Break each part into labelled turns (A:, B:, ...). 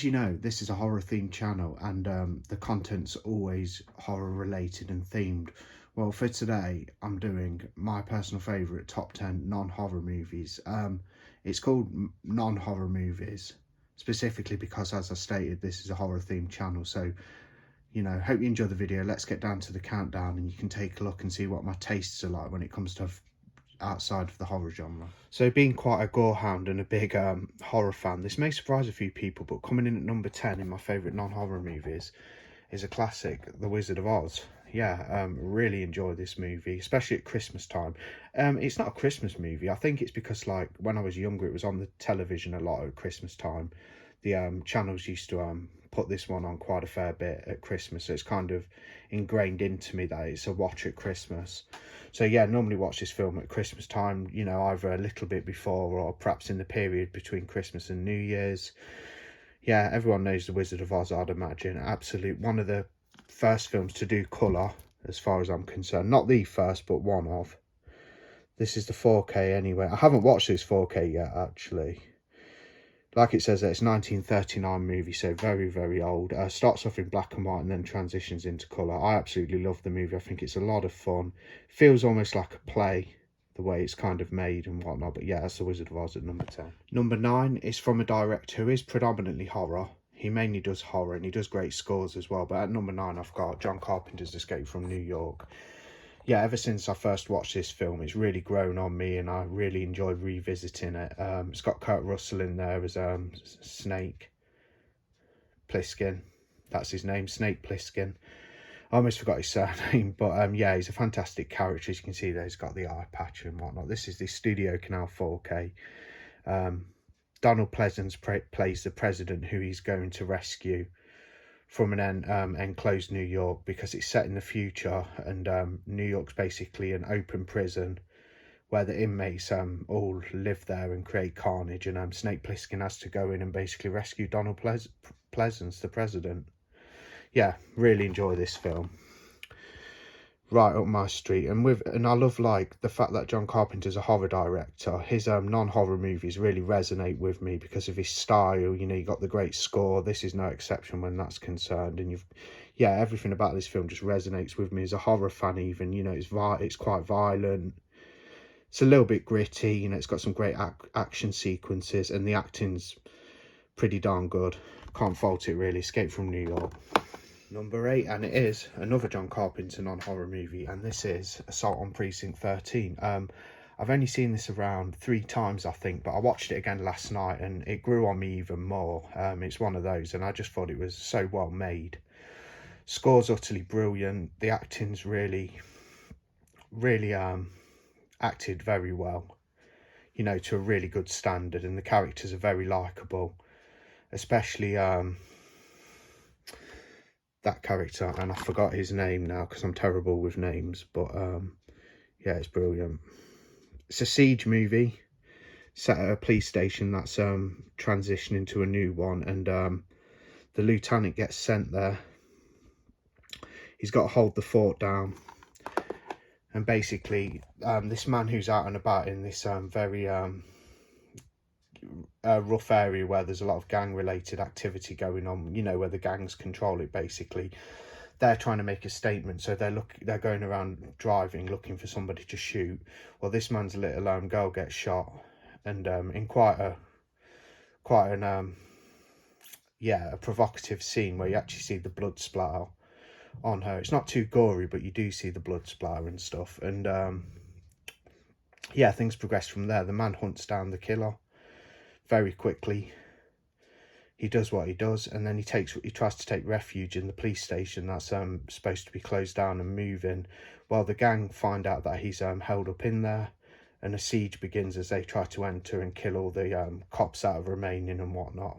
A: as you know, this is a horror themed channel, and the content's always horror related and themed. Well, for today, I'm doing my personal favourite top 10 non-horror movies. It's called non-horror movies, specifically because, as I stated, this is a horror themed channel. So, you know, hope you enjoy the video. Let's get down to the countdown and you can take a look and see what my tastes are like when it comes to outside of the horror genre. So being quite a gore hound and a big horror fan, this may surprise a few people, but coming in at number 10 in my favourite non-horror movies is a classic, The Wizard of Oz. Yeah, really enjoy this movie, especially at Christmas time. It's not a Christmas movie. I think it's because, like, when I was younger, it was on the television a lot at Christmas time. The channels used to put this one on quite a fair bit at Christmas, so it's kind of ingrained into me that it's a watch at Christmas. So yeah, normally watch this film at Christmas time, you know, either a little bit before or perhaps in the period between Christmas and New Year's. Yeah, everyone knows The Wizard of Oz, I'd imagine. Absolute one of the first films to do colour, as far as I'm concerned. Not the first, but one of. This is the 4K anyway. I haven't watched this 4K yet, actually. Like it says, it's 1939 movie, so very, very old. Starts off in black and white and then transitions into colour. I absolutely love the movie. I think it's a lot of fun. Feels almost like a play, the way it's kind of made and whatnot. But yeah, that's The Wizard of Oz at number 10. Number 9 is from a director who is predominantly horror. He mainly does horror and he does great scores as well. But at number 9, I've got John Carpenter's Escape from New York. Yeah, ever since I first watched this film, it's really grown on me and I really enjoy revisiting it. It's got Kurt Russell in there as Snake Plissken. That's his name, Snake Plissken. I almost forgot his surname, but yeah, he's a fantastic character. As you can see there, he's got the eye patch and whatnot. This is the Studio Canal 4K. Donald Pleasence plays the president who he's going to rescue from an enclosed New York, because it's set in the future, and New York's basically an open prison where the inmates all live there and create carnage, and Snake Plissken has to go in and basically rescue Donald Pleasence, the president. Yeah, really enjoy this film. Right up my street. And I love, like, the fact that John Carpenter's a horror director. His non-horror movies really resonate with me because of his style. You know, you got the great score. This is no exception when that's concerned. And yeah, everything about this film just resonates with me as a horror fan. Even, you know, it's quite violent. It's a little bit gritty. You know, it's got some great action sequences, and the acting's pretty darn good. Can't fault it really. Escape from New York. Number 8, and it is another John Carpenter non-horror movie, and this is Assault on Precinct 13. I've only seen this around 3 times, I think, but I watched it again last night and it grew on me even more. It's one of those, and I just thought it was so well made. Score's utterly brilliant. The acting's really acted very well, you know, to a really good standard, and the characters are very likeable, especially that character, and I forgot his name now because I'm terrible with names, but yeah, it's brilliant. It's a siege movie set at a police station that's transitioning to a new one, and the lieutenant gets sent there. He's got to hold the fort down, and basically this man who's out and about in this very rough area where there's a lot of gang related activity going on, you know, where the gangs control it basically, they're trying to make a statement, so they're going around driving looking for somebody to shoot. Well, this man's little girl gets shot, and in quite an yeah, a provocative scene where you actually see the blood splatter on her. It's not too gory, but you do see the blood splatter and stuff, and yeah, things progress from there. The man hunts down the killer very quickly. He does what he does, and then he tries to take refuge in the police station that's supposed to be closed down and moving. Well, the gang find out that he's held up in there, and a siege begins as they try to enter and kill all the cops that are remaining and whatnot.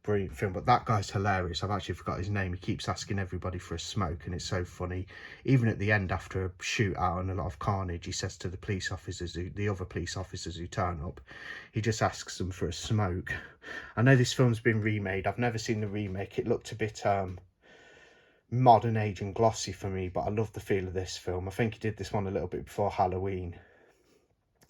A: Brilliant film, but that guy's hilarious. I've actually forgot his name. He keeps asking everybody for a smoke, and it's so funny. Even at the end, after a shootout and a lot of carnage, he says to the police officers, the other police officers who turn up, he just asks them for a smoke. I know this film's been remade. I've never seen the remake. It looked a bit modern age and glossy for me, but I love the feel of this film. I think he did this one a little bit before Halloween.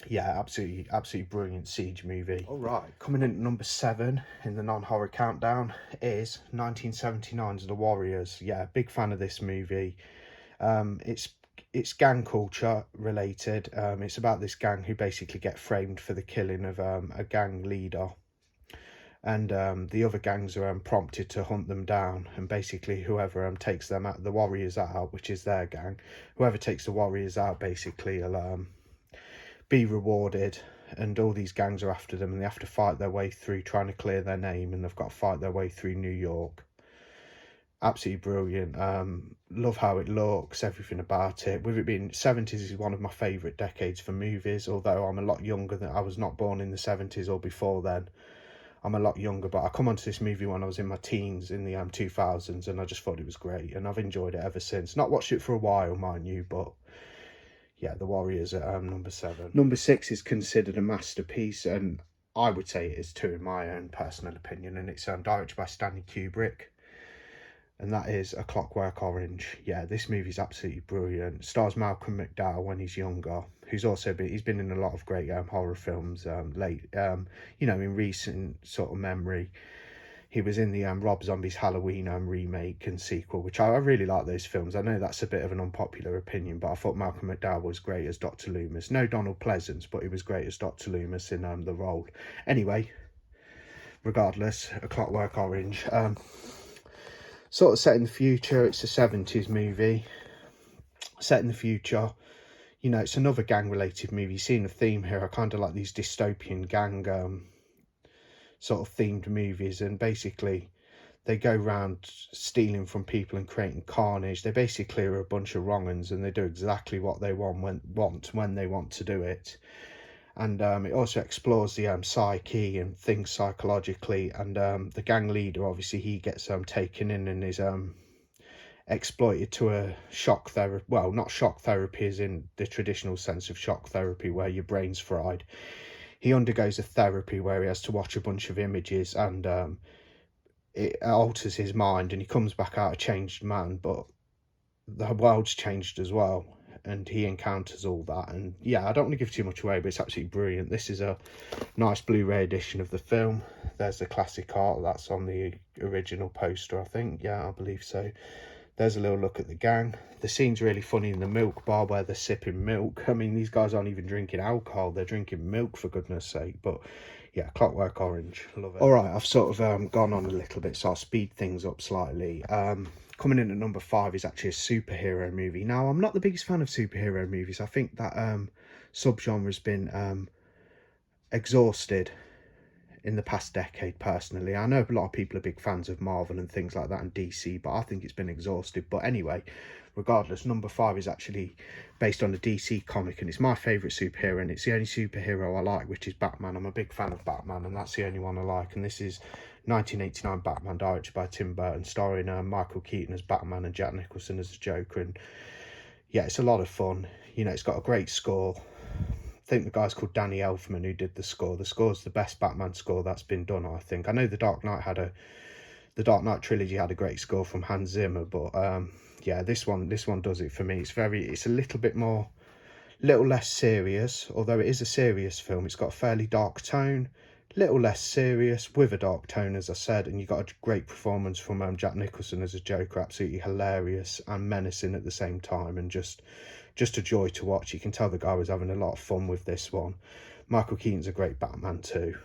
A: Yeah, absolutely brilliant siege movie. All right, coming in at number 7 in the non-horror countdown is 1979's The Warriors. Yeah, big fan of this movie. It's gang culture related. It's about this gang who basically get framed for the killing of a gang leader, and the other gangs are prompted to hunt them down. And basically, whoever takes them out, the Warriors out, which is their gang, whoever takes the Warriors out, basically, will be rewarded. And all these gangs are after them, and they have to fight their way through trying to clear their name, and they've got to fight their way through New York. Absolutely brilliant. Love how it looks, everything about it. With it being 70s is one of my favourite decades for movies, although I'm a lot younger than, I was not born in the 70s or before then. I'm a lot younger, but I come onto this movie when I was in my teens in the 2000s, and I just thought it was great, and I've enjoyed it ever since. Not watched it for a while, mind you, but yeah, The Warriors at number 7. Number 6 is considered a masterpiece, and I would say it is too, in my own personal opinion, and it's directed by Stanley Kubrick, and that is A Clockwork Orange. Yeah, this movie's absolutely brilliant. Stars Malcolm McDowell when he's younger, who's also he's been in a lot of great horror films in recent sort of memory. He was in the Rob Zombie's Halloween remake and sequel, which I really like those films. I know that's a bit of an unpopular opinion, but I thought Malcolm McDowell was great as Dr. Loomis. No Donald Pleasance, but he was great as Dr. Loomis in the role. Anyway, regardless, A Clockwork Orange. Sort of set in the future. It's a 70s movie. Set in the future. You know, it's another gang-related movie. You've seen a theme here. I kind of like these dystopian gang sort of themed movies, and basically they go around stealing from people and creating carnage. They basically are a bunch of wrong-uns, and they do exactly what they want when they want to do it. And it also explores the psyche and things psychologically. And the gang leader, obviously, he gets taken in and is exploited to a shock therapy. Well, not shock therapy as in the traditional sense of shock therapy where your brain's fried. He undergoes a therapy where he has to watch a bunch of images, and it alters his mind, and he comes back out a changed man, but the world's changed as well, and he encounters all that. And yeah, I don't want to give too much away, but it's absolutely brilliant. This is a nice Blu-ray edition of the film. There's the classic art that's on the original poster, I think. Yeah, I believe so. There's a little look at the gang. The scene's really funny in the milk bar where they're sipping milk. I mean, these guys aren't even drinking alcohol, they're drinking milk, for goodness sake. But yeah, Clockwork Orange, love it. All right, I've sort of gone on a little bit, so I'll speed things up slightly. Coming in at number 5 is actually a superhero movie. Now, I'm not the biggest fan of superhero movies. I think that subgenre has been exhausted in the past decade, personally. I know a lot of people are big fans of Marvel and things like that and DC, but I think it's been exhausted. But anyway, regardless, number 5 is actually based on a DC comic, and it's my favourite superhero, and it's the only superhero I like, which is Batman. I'm a big fan of Batman, and that's the only one I like. And this is 1989 Batman, directed by Tim Burton, starring Michael Keaton as Batman and Jack Nicholson as the Joker. And yeah, it's a lot of fun. You know, it's got a great score. I think the guy's called Danny Elfman who did the score. The score's the best Batman score that's been done, I think. I know the Dark Knight trilogy had a great score from Hans Zimmer, but yeah, this one does it for me. It's a little less serious, although it is a serious film. It's got a fairly dark tone, little less serious with a dark tone, as I said, and you got a great performance from Jack Nicholson as a Joker, absolutely hilarious and menacing at the same time, and just a joy to watch. You can tell the guy was having a lot of fun with this one. Michael Keaton's a great Batman too.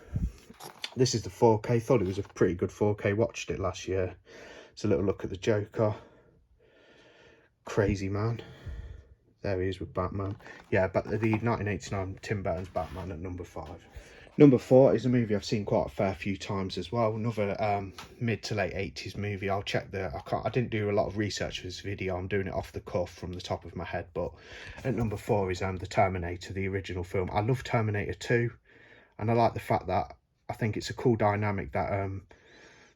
A: This is the 4K. Thought it was a pretty good 4K. Watched it last year. It's a little look at the Joker. Crazy man. There he is with Batman. Yeah, but the 1989 Tim Burton's Batman at number 5. Number 4 is a movie I've seen quite a fair few times as well. Another mid to late 80s movie. I'll check I didn't do a lot of research for this video. I'm doing it off the cuff from the top of my head. But at number 4 is the Terminator, the original film. I love Terminator 2, and I like the fact that I think it's a cool dynamic that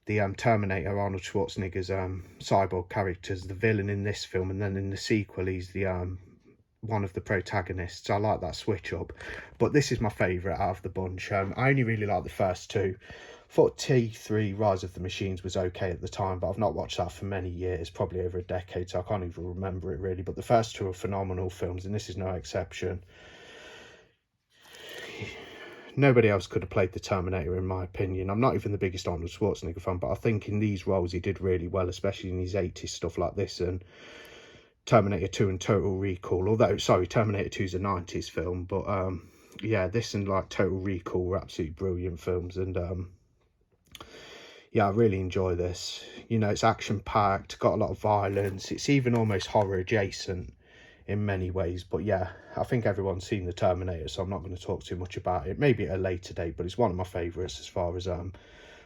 A: the Terminator, Arnold Schwarzenegger's cyborg character, is the villain in this film, and then in the sequel he's the one of the protagonists. I like that switch up, but this is my favourite out of the bunch. I only really like the first two. Thought T3 Rise of the Machines was okay at the time, but I've not watched that for many years, probably over a decade, so I can't even remember it really. But the first two are phenomenal films, and this is no exception. nobody else could have played the Terminator in my opinion. I'm not even the biggest Arnold Schwarzenegger fan, but I think in these roles he did really well, especially in his 80s stuff like this and Terminator 2 and Total Recall. Although, sorry, Terminator 2 is a 90s film, but yeah, this and like Total Recall were absolutely brilliant films, and yeah, I really enjoy this. You know, it's action-packed, got a lot of violence, it's even almost horror adjacent in many ways. But yeah, I think everyone's seen the Terminator, so I'm not going to talk too much about it. Maybe at a later date, but it's one of my favourites as far as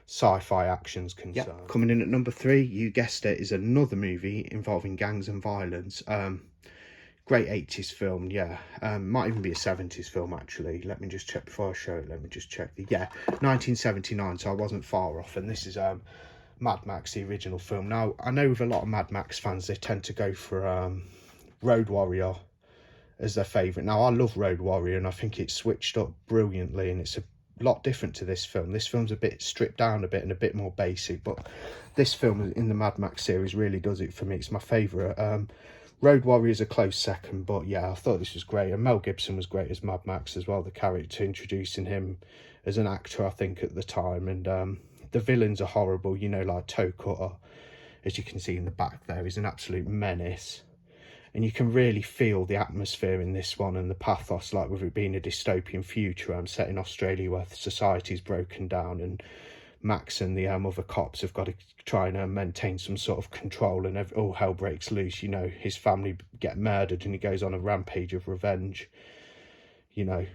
A: sci-fi action's concerned. Yep. Coming in at number 3, you guessed it, is another movie involving gangs and violence. Great 80s film, yeah. Might even be a 70s film, actually. Let me just check before I show it. Let me just check. Yeah, 1979, so I wasn't far off. And this is Mad Max, the original film. Now, I know with a lot of Mad Max fans, they tend to go for Road Warrior as their favourite. Now, I love Road Warrior, and I think it's switched up brilliantly, and it's a lot different to this film. This film's a bit stripped down a bit and a bit more basic, but this film in the Mad Max series really does it for me. It's my favourite. Road Warrior is a close second, but yeah, I thought this was great. And Mel Gibson was great as Mad Max as well, the character, introducing him as an actor, I think, at the time. And the villains are horrible, you know, like Toe Cutter, as you can see in the back there, is an absolute menace. And you can really feel the atmosphere in this one and the pathos, like with it being a dystopian future set in Australia where society's broken down, and Max and the other cops have got to try and maintain some sort of control, and all hell breaks loose. You know, his family get murdered and he goes on a rampage of revenge, you know,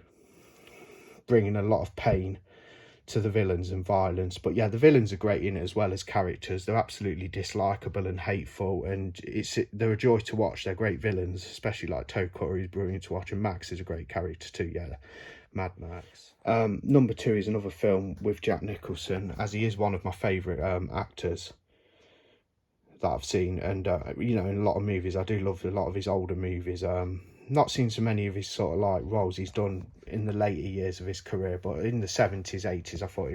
A: bringing a lot of pain to the villains and violence. But yeah, the villains are great in it as well as characters. They're absolutely dislikable and hateful, and they're a joy to watch. They're great villains, especially like Toe Cutter, who's brilliant to watch, and Max is a great character too. Yeah, Mad Max. Number 2 is another film with Jack Nicholson, as he is one of my favourite actors that I've seen. And you know, in a lot of movies, I do love a lot of his older movies. Not seen so many of his sort of like roles he's done in the later years of his career, but in the 70s, 80s, I thought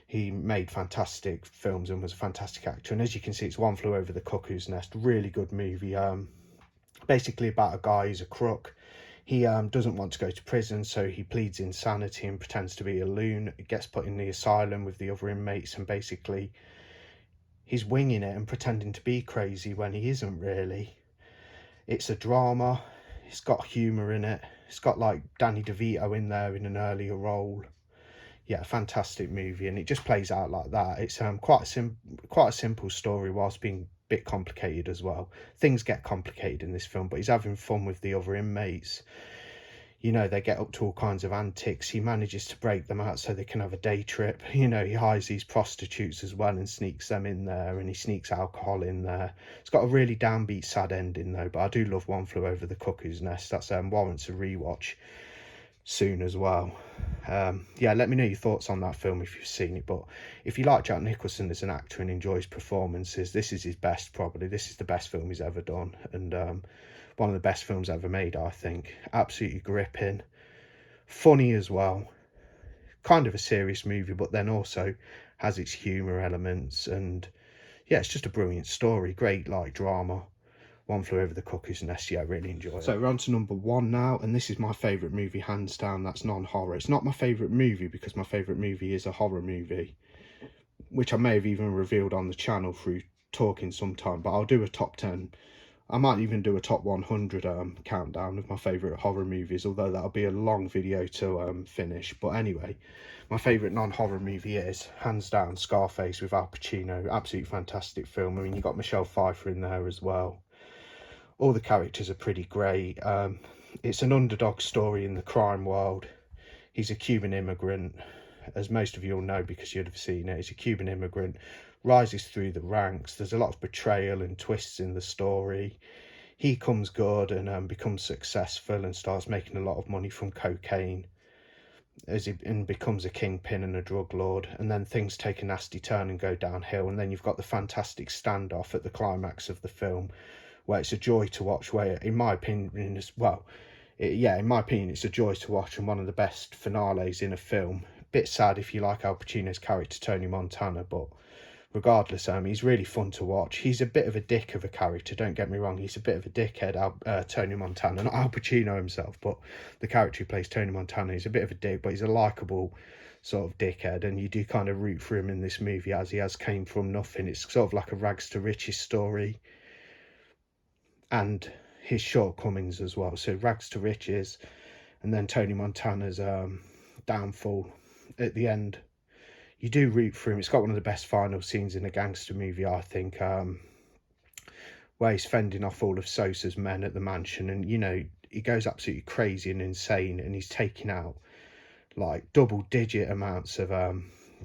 A: he made fantastic films and was a fantastic actor. And as you can see, it's One Flew Over the Cuckoo's Nest. Really good movie. Basically about a guy who's a crook. He doesn't want to go to prison, so he pleads insanity and pretends to be a loon. Gets put in the asylum with the other inmates, and basically he's winging it and pretending to be crazy when he isn't really. It's a drama. It's got humour in it. It's got like Danny DeVito in there in an earlier role. Yeah, fantastic movie, and it just plays out like that. It's quite a simple story whilst being a bit complicated as well. Things get complicated in this film, but he's having fun with the other inmates. You know, they get up to all kinds of antics. He manages to break them out so they can have a day trip. You know, he hires these prostitutes as well and sneaks them in there, and he sneaks alcohol in there. It's got a really downbeat, sad ending though, but I do love One Flew Over the Cuckoo's Nest. That's warrants a rewatch soon as well. Yeah, let me know your thoughts on that film if you've seen it. But if you like Jack Nicholson as an actor and enjoys performances, this is his best, probably. This is the best film he's ever done, and one of the best films ever made, I think. Absolutely gripping, funny as well, kind of a serious movie, but then also has its humour elements, and yeah, it's just a brilliant story. Great like drama. One Flew Over the Cuckoo's Nest. Yeah, I really enjoy it. So we're on to number 1 now, and this is my favourite movie, hands down. That's non-horror. It's not my favourite movie because my favourite movie is a horror movie, which I may have even revealed on the channel through talking sometime, but I'll do a top 10. I might even do a top 100 countdown of my favourite horror movies, although that'll be a long video to finish. But anyway, my favourite non-horror movie is, hands down, Scarface with Al Pacino. Absolutely fantastic film. I mean, you got Michelle Pfeiffer in there as well. All the characters are pretty great. It's an underdog story in the crime world. He's a Cuban immigrant, as most of you will know because you'd have seen it. He's a Cuban immigrant, rises through the ranks. There's a lot of betrayal and twists in the story. He comes good and becomes successful and starts making a lot of money from cocaine and becomes a kingpin and a drug lord. And then things take a nasty turn and go downhill. And then you've got the fantastic standoff at the climax of the film, where it's a joy to watch, where, in my opinion, in my opinion, it's a joy to watch and one of the best finales in a film. Bit sad if you like Al Pacino's character, Tony Montana, but regardless, he's really fun to watch. He's a bit of a dick of a character, don't get me wrong. He's a bit of a dickhead, Tony Montana, not Al Pacino himself, but the character who plays Tony Montana. He's a bit of a dick, but he's a likeable sort of dickhead, and you do kind of root for him in this movie, as he has came from nothing. It's sort of like a rags to riches story, and his shortcomings as well. So rags to riches, and then Tony Montana's downfall at the end. You do root for him. It's got one of the best final scenes in a gangster movie, I think, where he's fending off all of Sosa's men at the mansion, and you know, he goes absolutely crazy and insane, and he's taking out like double-digit amounts of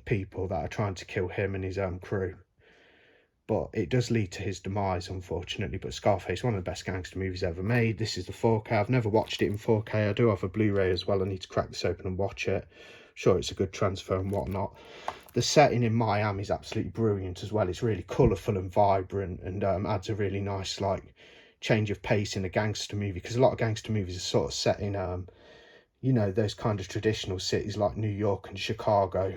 A: people that are trying to kill him and his crew. But it does lead to his demise, unfortunately. But Scarface, one of the best gangster movies ever made. This is the 4K. I've never watched it in 4K. I do have a Blu-ray as well. I need to crack this open and watch it. Sure, it's a good transfer and whatnot. The setting in Miami is absolutely brilliant as well. It's really colourful and vibrant, and adds a really nice like change of pace in a gangster movie, because a lot of gangster movies are sort of set in you know, those kind of traditional cities like New York and Chicago,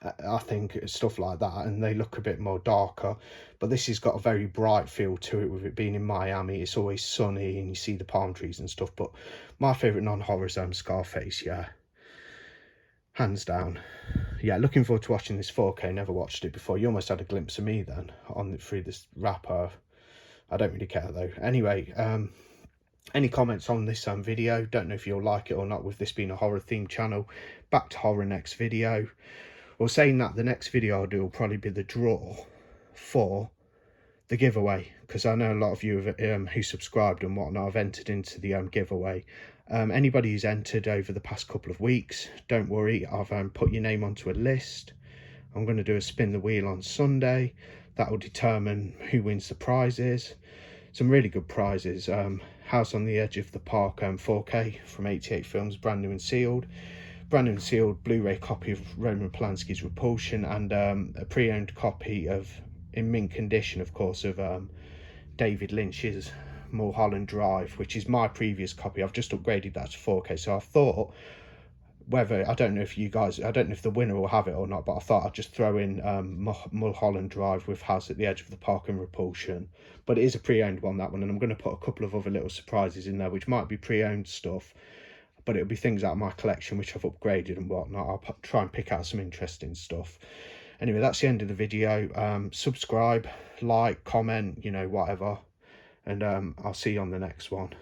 A: I think, stuff like that, and they look a bit more darker. But this has got a very bright feel to it, with it being in Miami. It's always sunny and you see the palm trees and stuff. But my favourite non-horror is Scarface, yeah, hands down. Yeah, looking forward to watching this 4K. Never watched it before. You almost had a glimpse of me then through this wrapper. I don't really care though. Anyway, any comments on this video? Don't know if you'll like it or not, with this being a horror themed channel. Back to horror next video. Well, saying that, the next video I'll do will probably be the draw for the giveaway, because I know a lot of you have, who subscribed and whatnot have entered into the giveaway. Anybody who's entered over the past couple of weeks, don't worry, I've put your name onto a list. I'm going to do a spin the wheel on Sunday. That will determine who wins the prizes. Some really good prizes. House on the Edge of the Park 4K from 88 Films, brand new and sealed. Brand new and sealed Blu-ray copy of Roman Polanski's Repulsion, and a pre-owned copy of, in mint condition of course, of David Lynch's Mulholland Drive, which is my previous copy. I've just upgraded that to 4K, so I thought, whether, I don't know if you guys, I don't know if the winner will have it or not, but I thought I'd just throw in Mulholland Drive with House at the Edge of the Park and Repulsion. But it is a pre-owned one, that one, and I'm going to put a couple of other little surprises in there, which might be pre-owned stuff, but it'll be things out of my collection which I've upgraded and whatnot. I'll try and pick out some interesting stuff. Anyway, that's the end of the video. Subscribe, like, comment, you know, whatever, and I'll see you on the next one.